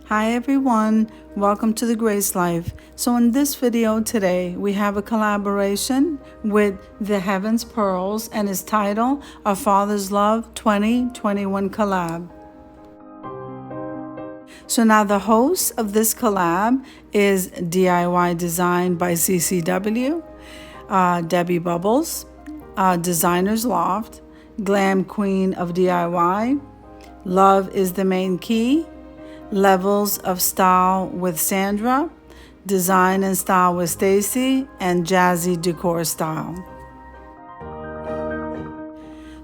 Hi everyone, welcome to the Grace Life. So in this video today, we have a collaboration with the Heaven's Pearls and it's titled Our Father's Love 2021 Collab. So now the host of this collab is DIY Design by CCW, Debby Bubbles, Designer's Loft, Glam Queen of DIY, Love is the Main Key, Levels of Style with Sandra, Design and Style with Stacy, and Jazzy Decor Style.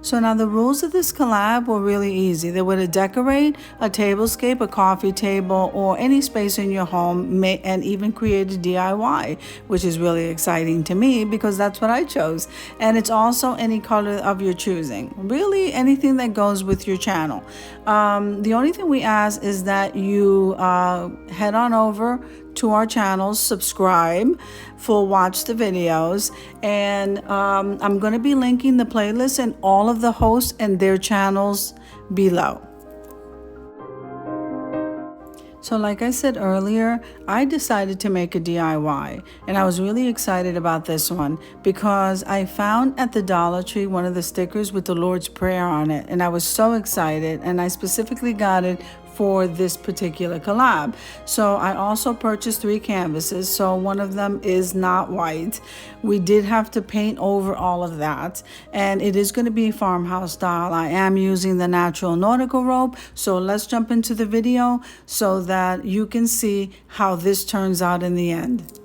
So now the rules of this collab were really easy. They were to decorate a tablescape, a coffee table, or any space in your home, and even create a DIY, which is really exciting to me because that's what I chose. And it's also any color of your choosing. Really anything that goes with your channel. The only thing we ask is that you head on over to our channel, subscribe, full watch the videos, and I'm going to be linking the playlist and all of the hosts and their channels below. So like I said earlier, I decided to make a DIY, and I was really excited about this one because I found at the Dollar Tree one of the stickers with the Lord's Prayer on it, and I was so excited, and I specifically got it for this particular collab. So I also purchased 3 canvases, so one of them is not white. We did have to paint over all of that, and it is going to be farmhouse style. I am using the natural nautical rope, so let's jump into the video so that you can see how this turns out in the end.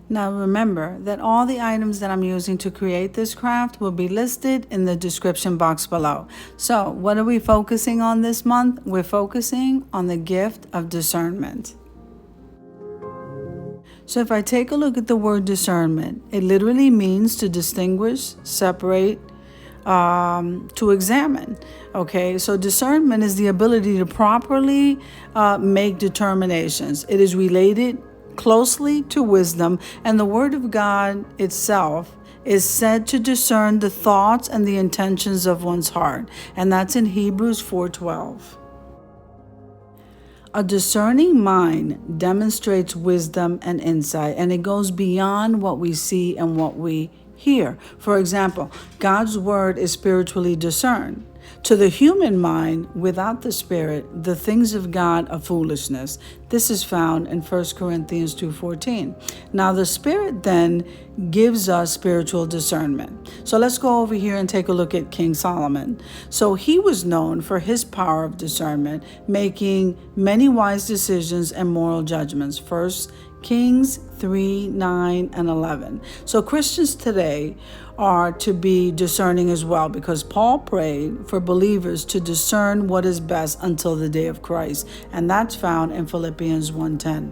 Now remember that all the items that I'm using to create this craft will be listed in the description box below. So what are we focusing on this month? We're focusing on the gift of discernment. So if I take a look at the word discernment, it literally means to distinguish, separate, to examine. Okay, so discernment is the ability to properly make determinations. It is related closely to wisdom, and the Word of God itself is said to discern the thoughts and the intentions of one's heart, and that's in Hebrews 4:12. A discerning mind demonstrates wisdom and insight, and it goes beyond what we see and what we hear. For example, God's word is spiritually discerned. To the human mind, without the Spirit, the things of God are foolishness. This is found in 1 Corinthians 2:14. Now the Spirit then gives us spiritual discernment. So let's go over here and take a look at King Solomon. So he was known for his power of discernment, making many wise decisions and moral judgments. 1 Kings 3, 9, and 11. So Christians today are to be discerning as well, because Paul prayed for believers to discern what is best until the day of Christ. And that's found in Philippians 1:10.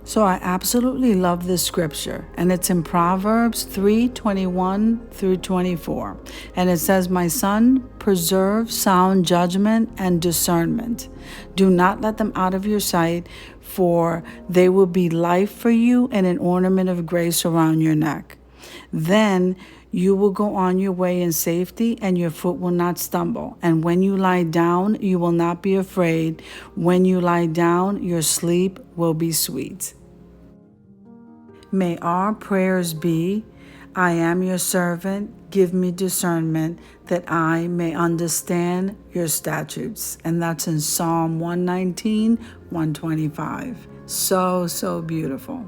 So I absolutely love this scripture, and it's in Proverbs 3:21 through 24. And it says, "My son, preserve sound judgment and discernment. Do not let them out of your sight, for they will be life for you and an ornament of grace around your neck. Then you will go on your way in safety, and your foot will not stumble. And when you lie down, you will not be afraid. When you lie down, your sleep will be sweet." May our prayers be, "I am your servant, give me discernment, that I may understand your statutes." And that's in Psalm 119, 125. So beautiful.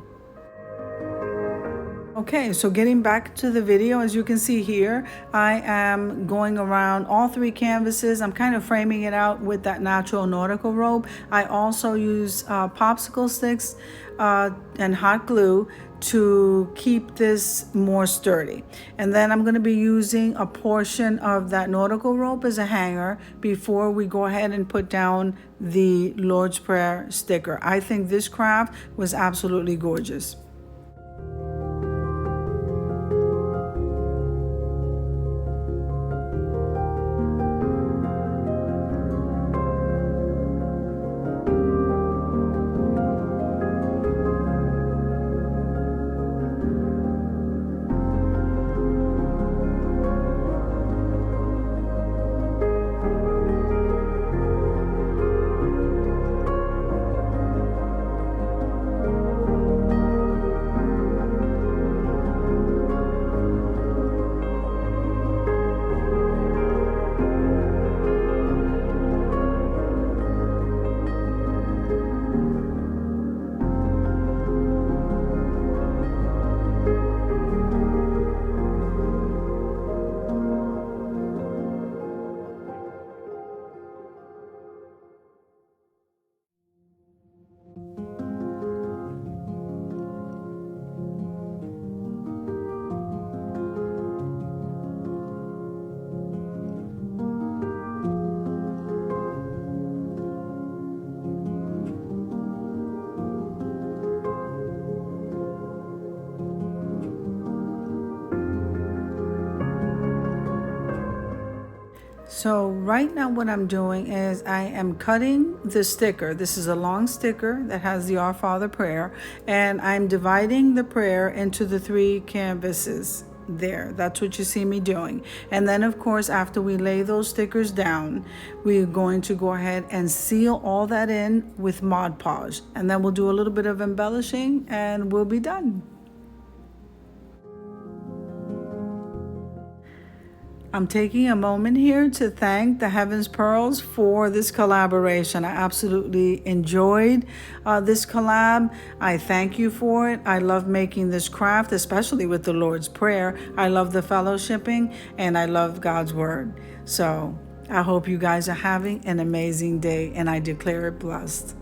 Okay, so getting back to the video, as you can see here, I am going around all 3 canvases. I'm kind of framing it out with that natural nautical rope. I also use popsicle sticks and hot glue to keep this more sturdy. And then I'm going to be using a portion of that nautical rope as a hanger before we go ahead and put down the Lord's Prayer sticker. I think this craft was absolutely gorgeous. So right now what I'm doing is I am cutting the sticker. This is a long sticker that has the Our Father prayer, and I'm dividing the prayer into the 3 canvases there. That's what you see me doing. And then of course, after we lay those stickers down, we're going to go ahead and seal all that in with Mod Podge. And then we'll do a little bit of embellishing and we'll be done. I'm taking a moment here to thank the Heavens Pearls for this collaboration. I absolutely enjoyed this collab. I thank you for it. I love making this craft, especially with the Lord's Prayer. I love the fellowshipping and I love God's Word. So I hope you guys are having an amazing day, and I declare it blessed.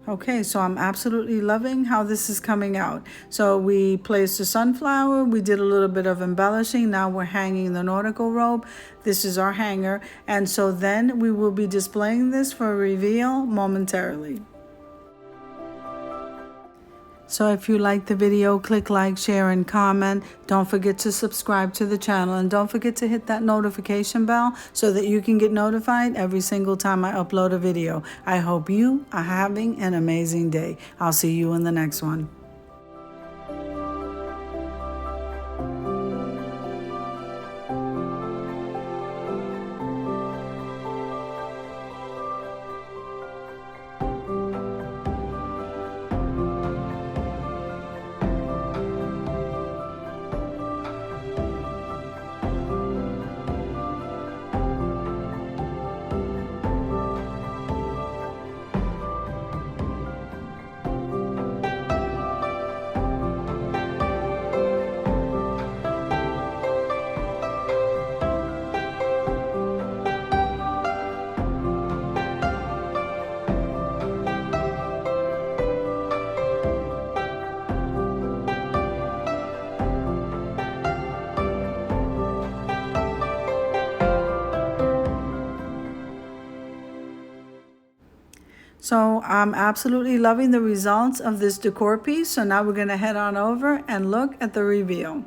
Okay, so I'm absolutely loving how this is coming out. So we placed a sunflower, we did a little bit of embellishing, now we're hanging the nautical robe. This is our hanger, and so then we will be displaying this for reveal momentarily. So if you like the video, click like, share, and comment. Don't forget to subscribe to the channel, and don't forget to hit that notification bell so that you can get notified every single time I upload a video. I hope you are having an amazing day. I'll see you in the next one. So I'm absolutely loving the results of this decor piece. So now we're going to head on over and look at the reveal.